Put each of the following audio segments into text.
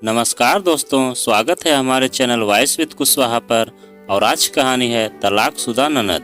नमस्कार दोस्तों, स्वागत है हमारे चैनल वॉइस विद कुशवाहा पर। और आज की कहानी है तलाकशुदा ननद।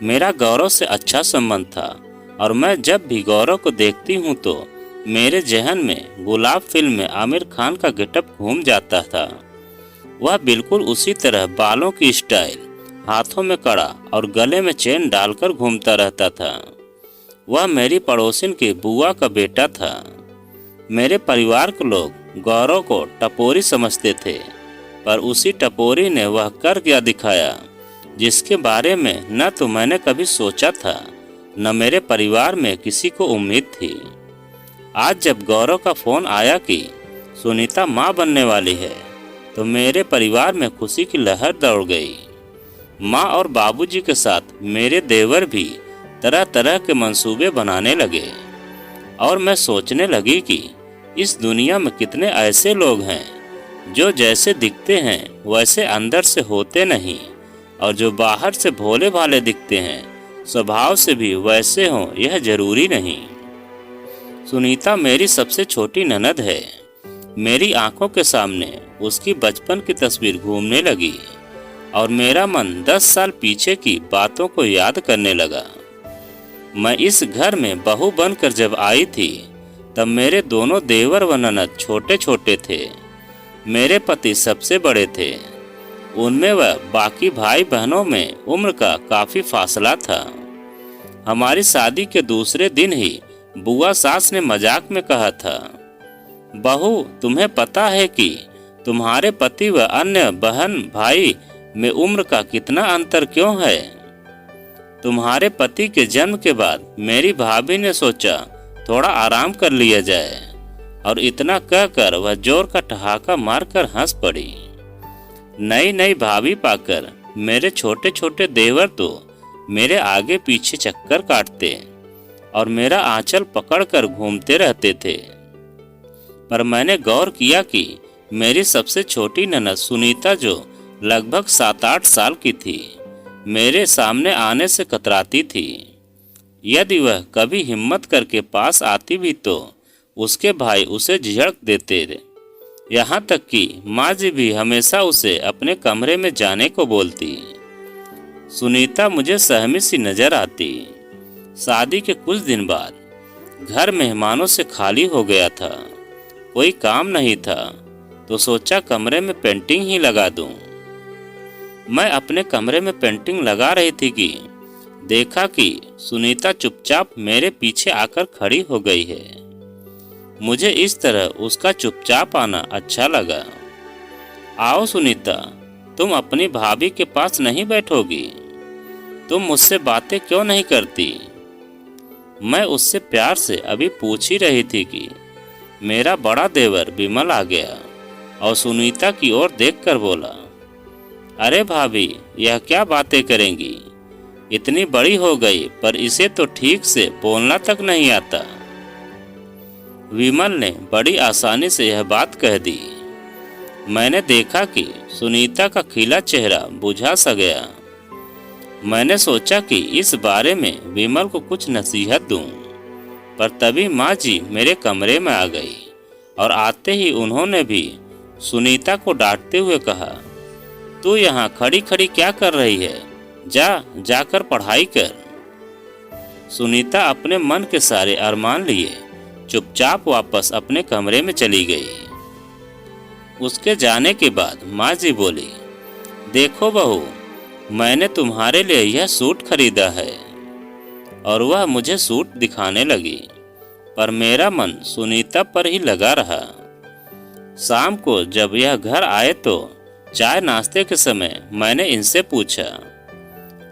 मेरा गौरव से अच्छा संबंध था और मैं जब भी गौरव को देखती हूँ तो मेरे जहन में गुलाब फिल्म में आमिर खान का गेटअप घूम जाता था। वह बिल्कुल उसी तरह बालों की स्टाइल, हाथों में कड़ा और गले में चेन डालकर घूमता रहता था। वह मेरी पड़ोसिन की बुआ का बेटा था। मेरे परिवार के लोग गौरव को टपोरी समझते थे, पर उसी टपोरी ने वह कर क्या दिखाया जिसके बारे में न तो मैंने कभी सोचा था, न मेरे परिवार में किसी को उम्मीद थी। आज जब गौरव का फोन आया कि सुनीता माँ बनने वाली है, तो मेरे परिवार में खुशी की लहर दौड़ गई। माँ और बाबूजी के साथ मेरे देवर भी तरह तरह के मंसूबे बनाने लगे और मैं सोचने लगी कि इस दुनिया में कितने ऐसे लोग हैं जो जैसे दिखते हैं वैसे अंदर से होते नहीं, और जो बाहर से भोले भाले दिखते हैं स्वभाव से भी वैसे हों यह जरूरी नहीं। सुनीता मेरी सबसे छोटी ननद है। मेरी आंखों के सामने उसकी बचपन की तस्वीर घूमने लगी और मेरा मन 10 साल पीछे की बातों को याद करने लगा। मैं इस घर में बहू बनकर जब आई थी तब मेरे दोनों देवर व ननद छोटे छोटे थे। मेरे पति सबसे बड़े थे। उनमें व बाकी भाई बहनों में उम्र का काफी फासला था। हमारी शादी के दूसरे दिन ही बुआ सास ने मजाक में कहा था, बहू तुम्हें पता है कि तुम्हारे पति व अन्य बहन भाई में उम्र का कितना अंतर क्यों है? तुम्हारे पति के जन्म के बाद मेरी भाभी ने सोचा थोड़ा आराम कर लिया जाए, और इतना कहकर वह जोर का ठहाका मारकर हंस पड़ी। नई नई भाभी पाकर मेरे छोटे छोटे देवर तो मेरे आगे पीछे चक्कर काटते और मेरा आंचल पकड़कर घूमते रहते थे। पर मैंने गौर किया कि मेरी सबसे छोटी ननद सुनीता, जो लगभग 7-8 साल की थी, मेरे सामने आने से कतराती थी। यदि वह कभी हिम्मत करके पास आती भी तो उसके भाई उसे झिड़क देते थे। यहाँ तक कि माँ जी भी हमेशा उसे अपने कमरे में जाने को बोलती। सुनीता मुझे सहमी सी नजर आती। शादी के कुछ दिन बाद घर मेहमानों से खाली हो गया था। कोई काम नहीं था तो सोचा कमरे में पेंटिंग ही लगा दूं। मैं अपने कमरे में पेंटिंग लगा रही थी कि देखा कि सुनीता चुपचाप मेरे पीछे आकर खड़ी हो गई है। मुझे इस तरह उसका चुपचाप आना अच्छा लगा। आओ सुनीता, तुम अपनी भाभी के पास नहीं बैठोगी? तुम मुझसे बातें क्यों नहीं करती? मैं उससे प्यार से अभी पूछ ही रही थी कि मेरा बड़ा देवर विमल आ गया और सुनीता की ओर देखकर बोला, अरे भाभी, यह क्या बातें करेंगी? इतनी बड़ी हो गई पर इसे तो ठीक से बोलना तक नहीं आता। विमल ने बड़ी आसानी से यह बात कह दी। मैंने देखा कि सुनीता का खिला चेहरा बुझा सा गया। मैंने सोचा कि इस बारे में विमल को कुछ नसीहत दूं, पर तभी माँ जी मेरे कमरे में आ गई और आते ही उन्होंने भी सुनीता को डांटते हुए कहा, तू यहाँ खड़ी खड़ी क्या कर रही है? जाकर पढ़ाई कर। सुनीता अपने मन के सारे अरमान लिए चुपचाप वापस अपने कमरे में चली गई। उसके जाने के बाद माँ जी बोली, देखो बहू, मैंने तुम्हारे लिए यह सूट खरीदा है। और वह मुझे सूट दिखाने लगी, पर मेरा मन सुनीता पर ही लगा रहा। शाम को जब यह घर आए तो चाय नाश्ते के समय मैंने इनसे पूछा,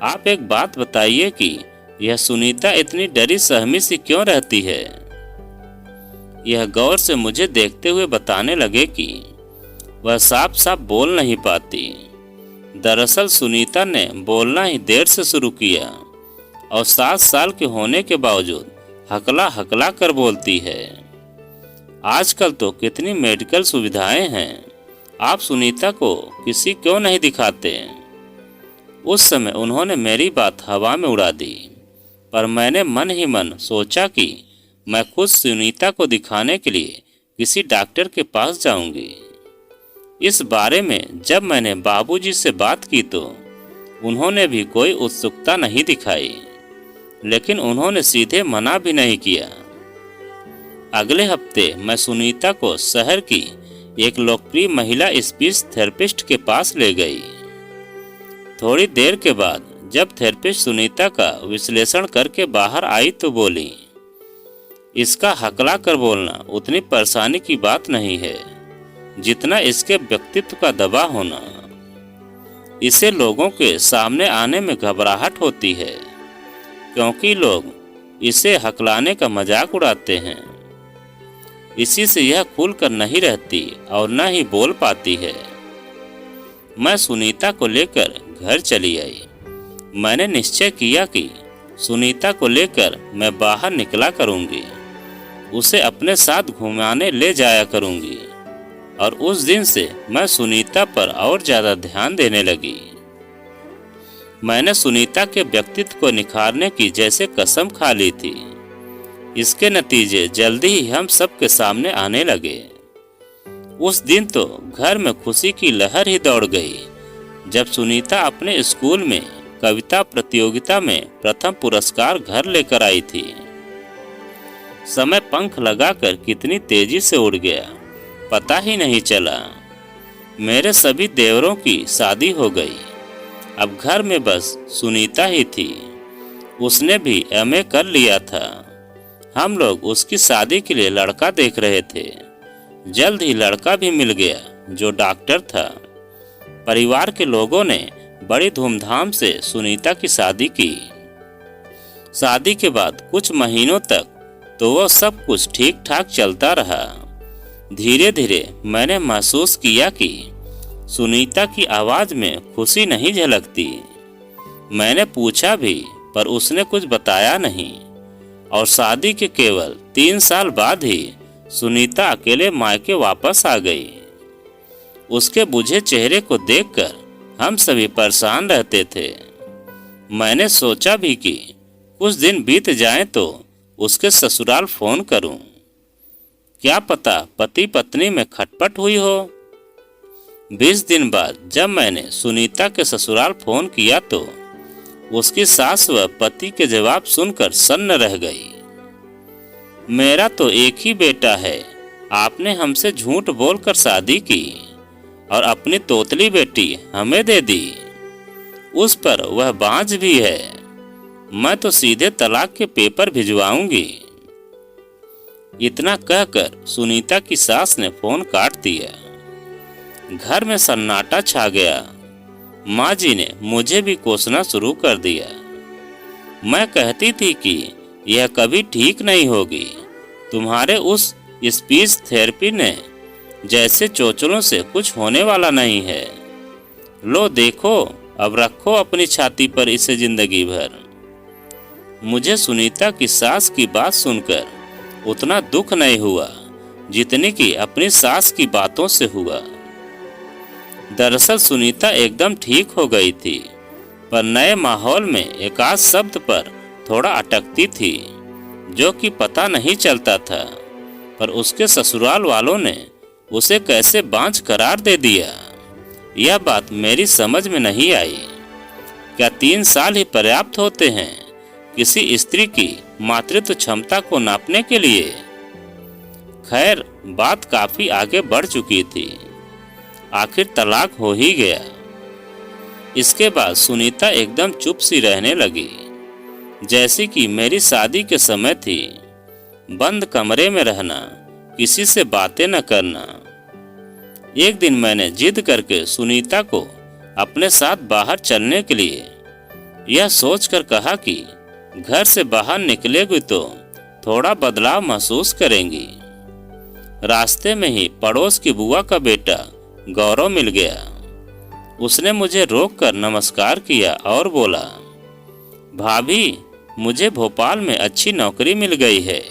आप एक बात बताइए कि यह सुनीता इतनी डरी सहमी सी क्यों रहती है? यह गौर से मुझे देखते हुए बताने लगे कि वह साफ साफ बोल नहीं पाती। दरअसल सुनीता ने बोलना ही देर से शुरू किया और 7 साल के होने के बावजूद हकला हकला कर बोलती है। आजकल तो कितनी मेडिकल सुविधाएं हैं, आप सुनीता को किसी क्यों नहीं दिखाते? उस समय उन्होंने मेरी बात हवा में उड़ा दी, पर मैंने मन ही मन सोचा कि मैं खुद सुनीता को दिखाने के लिए किसी डॉक्टर के पास जाऊंगी। इस बारे में जब मैंने बाबूजी से बात की तो उन्होंने भी कोई उत्सुकता नहीं दिखाई, लेकिन उन्होंने सीधे मना भी नहीं किया। अगले हफ्ते मैं सुनीता को शहर की एक लोकप्रिय महिला स्पीच थेरेपिस्ट के पास ले गई। थोड़ी देर के बाद जब थेरेपिस्ट सुनीता का विश्लेषण करके बाहर आई तो बोली, इसका हकला कर बोलना उतनी परेशानी की बात नहीं है जितना इसके व्यक्तित्व का दबा होना। इसे लोगों के सामने आने में घबराहट होती है क्योंकि लोग इसे हकलाने का मजाक उड़ाते हैं। इसी से यह खुलकर नहीं रहती और न ही बोल पाती है। मैं सुनीता को लेकर घर चली आई। मैंने निश्चय किया कि सुनीता को लेकर मैं बाहर निकला करूंगी, उसे अपने साथ घुमाने ले जाया करूंगी और उस दिन से मैं सुनीता पर और ज़्यादा ध्यान देने लगी। मैंने सुनीता के व्यक्तित्व को निखारने की जैसे कसम खा ली थी। इसके नतीजे जल्दी ही हम सबके सामने आने लगे। उस दिन तो घर में खुशी की लहर ही दौड़ गई जब सुनीता अपने स्कूल में कविता प्रतियोगिता में प्रथम पुरस्कार घर लेकर आई थी। समय पंख लगाकर कितनी तेजी से उड़ गया, पता ही नहीं चला। मेरे सभी देवरों की शादी हो गई। अब घर में बस सुनीता ही थी। उसने भी एमए कर लिया था। हम लोग उसकी शादी के लिए लड़का देख रहे थे। जल्द ही लड़का भी मिल गया जो डॉक्टर था। परिवार के लोगों ने बड़ी धूमधाम से सुनीता की शादी की। शादी के बाद कुछ महीनों तक तो वह सब कुछ ठीक ठाक चलता रहा। धीरे धीरे मैंने महसूस किया कि सुनीता की आवाज में खुशी नहीं झलकती। मैंने पूछा भी पर उसने कुछ बताया नहीं और शादी के केवल 3 साल बाद ही सुनीता अकेले मायके वापस आ गई। उसके बुझे चेहरे को देखकर हम सभी परेशान रहते थे। मैंने सोचा भी कि कुछ दिन बीत जाएं तो उसके ससुराल फोन करूं। क्या पता पति पत्नी में खटपट हुई हो। 20 दिन बाद जब मैंने सुनीता के ससुराल फोन किया तो उसकी सास व पति के जवाब सुनकर सन्न रह गई। मेरा तो एक ही बेटा है, आपने हमसे झूठ बोलकर शादी की और अपनी तोतली बेटी हमें दे दी। उस पर वह बांझ भी है। मैं तो सीधे तलाक के पेपर भिजवाऊंगी। इतना कहकर सुनीता की सास ने फोन काट दिया। घर में सन्नाटा छा गया। माँ जी ने मुझे भी कोसना शुरू कर दिया। मैं कहती थी कि यह कभी ठीक नहीं होगी। तुम्हारे उस स्पीच थेरेपी ने जैसे चोचलों से कुछ होने वाला नहीं है। लो देखो, अब रखो अपनी छाती पर इसे जिंदगी भर। मुझे सुनीता की सास की बात सुनकर उतना दुख नहीं हुआ जितनी कि अपनी सास की बातों से हुआ। दरअसल सुनीता एकदम ठीक हो गई थी, पर नए माहौल में एकाध शब्द पर थोड़ा अटकती थी जो कि पता नहीं चलता था। पर उसके ससुराल वालों ने उसे कैसे बांझ करार दे दिया, यह बात मेरी समझ में नहीं आई। क्या 3 साल ही पर्याप्त होते हैं किसी स्त्री की मातृत्व क्षमता को नापने के लिए? खैर, बात काफी आगे बढ़ चुकी थी। आखिर तलाक हो ही गया। इसके बाद सुनीता एकदम चुप सी रहने लगी, जैसे कि मेरी शादी के समय थी। बंद कमरे में रहना, किसी से बातें न करना। एक दिन मैंने जिद करके सुनीता को अपने साथ बाहर चलने के लिए यह सोचकर कहा कि घर से बाहर निकलेगी तो थोड़ा बदलाव महसूस करेंगी। रास्ते में ही पड़ोस की बुआ का बेटा गौरव मिल गया। उसने मुझे रोककर नमस्कार किया और बोला, भाभी, मुझे भोपाल में अच्छी नौकरी मिल गई है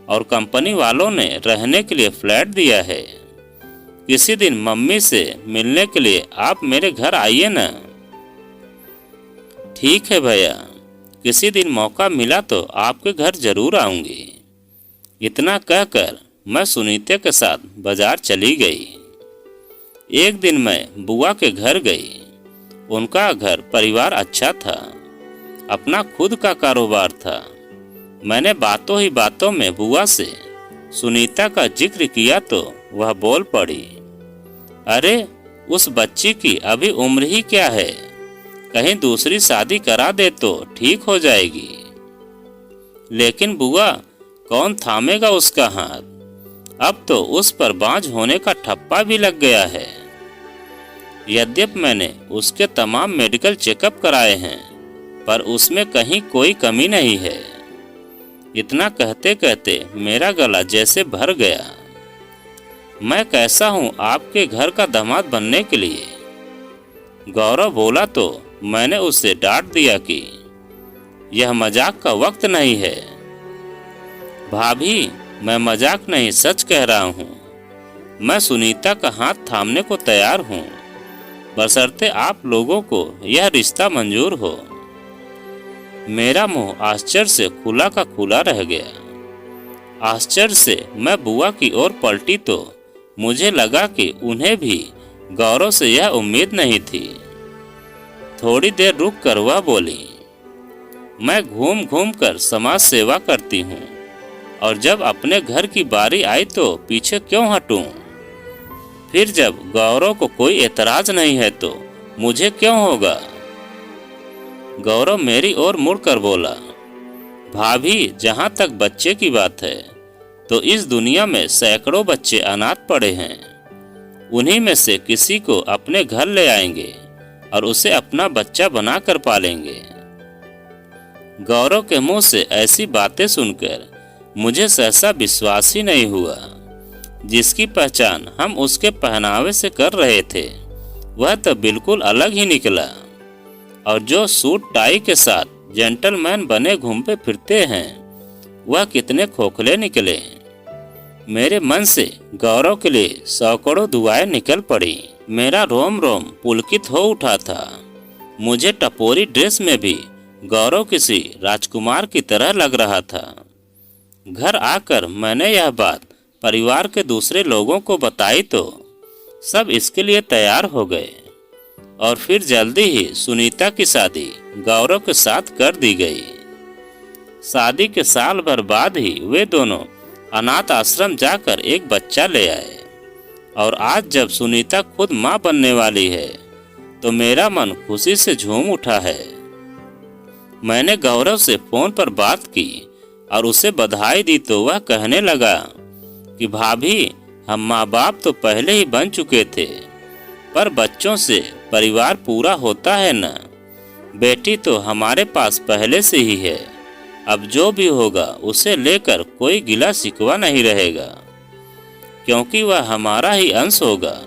और कंपनी वालों ने रहने के लिए फ्लैट दिया है। किसी दिन मम्मी से मिलने के लिए आप मेरे घर आइए ना। ठीक है भैया, किसी दिन मौका मिला तो आपके घर जरूर आऊंगी। इतना कहकर मैं सुनीता के साथ बाजार चली गई। एक दिन मैं बुआ के घर गई। उनका घर परिवार अच्छा था, अपना खुद का कारोबार था। मैंने बातों ही बातों में बुआ से सुनीता का जिक्र किया तो वह बोल पड़ी, अरे उस बच्ची की अभी उम्र ही क्या है, कहीं दूसरी शादी करा दे तो ठीक हो जाएगी। लेकिन बुआ, कौन थामेगा उसका हाथ? अब तो उस पर बांझ होने का ठप्पा भी लग गया है। यद्यपि मैंने उसके तमाम मेडिकल चेकअप कराए हैं, पर उसमें कहीं कोई कमी नहीं है। इतना कहते कहते मेरा गला जैसे भर गया। मैं कैसा हूँ आपके घर का दामाद बनने के लिए? गौरव बोला तो मैंने उसे डांट दिया कि यह मजाक का वक्त नहीं है। भाभी, मैं मजाक नहीं, सच कह रहा हूँ। मैं सुनीता का हाथ थामने को तैयार हूँ, बशर्ते आप लोगों को यह रिश्ता मंजूर हो। मेरा मुंह आश्चर्य से खुला का खुला रह गया। आश्चर्य से मैं बुआ की ओर पलटी तो मुझे लगा कि उन्हें भी गौरव से यह उम्मीद नहीं थी। थोड़ी देर रुक कर वह बोली, मैं घूम घूम कर समाज सेवा करती हूँ, और जब अपने घर की बारी आई तो पीछे क्यों हटूं? फिर जब गौरव को कोई एतराज नहीं है तो मुझे क्यों होगा? गौरव मेरी ओर मुड़कर बोला, भाभी, जहाँ तक बच्चे की बात है तो इस दुनिया में सैकड़ों बच्चे अनाथ पड़े हैं। उन्हीं में से किसी को अपने घर ले आएंगे और उसे अपना बच्चा बनाकर पालेंगे। गौरव के मुंह से ऐसी बातें सुनकर मुझे सहसा विश्वास ही नहीं हुआ। जिसकी पहचान हम उसके पहनावे से कर रहे थे वह तो बिल्कुल अलग ही निकला, और जो सूट टाई के साथ जेंटलमैन बने घूमते फिरते हैं वह कितने खोखले निकले। मेरे मन से गौरव के लिए सैकड़ों दुआएं निकल पड़ी। मेरा रोम रोम पुलकित हो उठा था। मुझे टपोरी ड्रेस में भी गौरव किसी राजकुमार की तरह लग रहा था। घर आकर मैंने यह बात परिवार के दूसरे लोगों को बताई तो सब इसके लिए तैयार हो गए, और फिर जल्दी ही सुनीता की शादी गौरव के साथ कर दी गई। शादी के साल भर बाद ही वे दोनों अनाथ आश्रम जाकर एक बच्चा ले आए, और आज जब सुनीता खुद मां बनने वाली है तो मेरा मन खुशी से झूम उठा है। मैंने गौरव से फोन पर बात की और उसे बधाई दी तो वह कहने लगा कि भाभी, हम माँ बाप तो पहले ही बन चुके थे, पर बच्चों से परिवार पूरा होता है ना। बेटी तो हमारे पास पहले से ही है, अब जो भी होगा उसे लेकर कोई गिला शिकवा नहीं रहेगा, क्योंकि वह हमारा ही अंश होगा।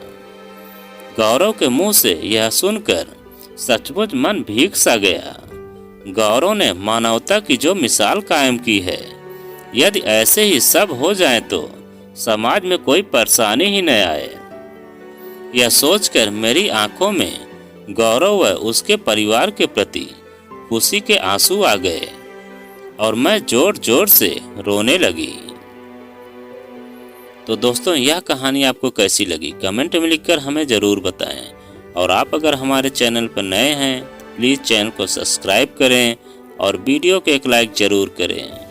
गौरव के मुंह से यह सुनकर सचमुच मन भीग सा गया। गौरव ने मानवता की जो मिसाल कायम की है, यदि ऐसे ही सब हो जाए तो समाज में कोई परेशानी ही न आए। यह सोचकर मेरी आंखों में गौरव व उसके परिवार के प्रति खुशी के आंसू आ गए और मैं जोर जोर से रोने लगी। तो दोस्तों, यह कहानी आपको कैसी लगी कमेंट में लिखकर हमें ज़रूर बताएं, और आप अगर हमारे चैनल पर नए हैं प्लीज़ चैनल को सब्सक्राइब करें और वीडियो को एक लाइक ज़रूर करें।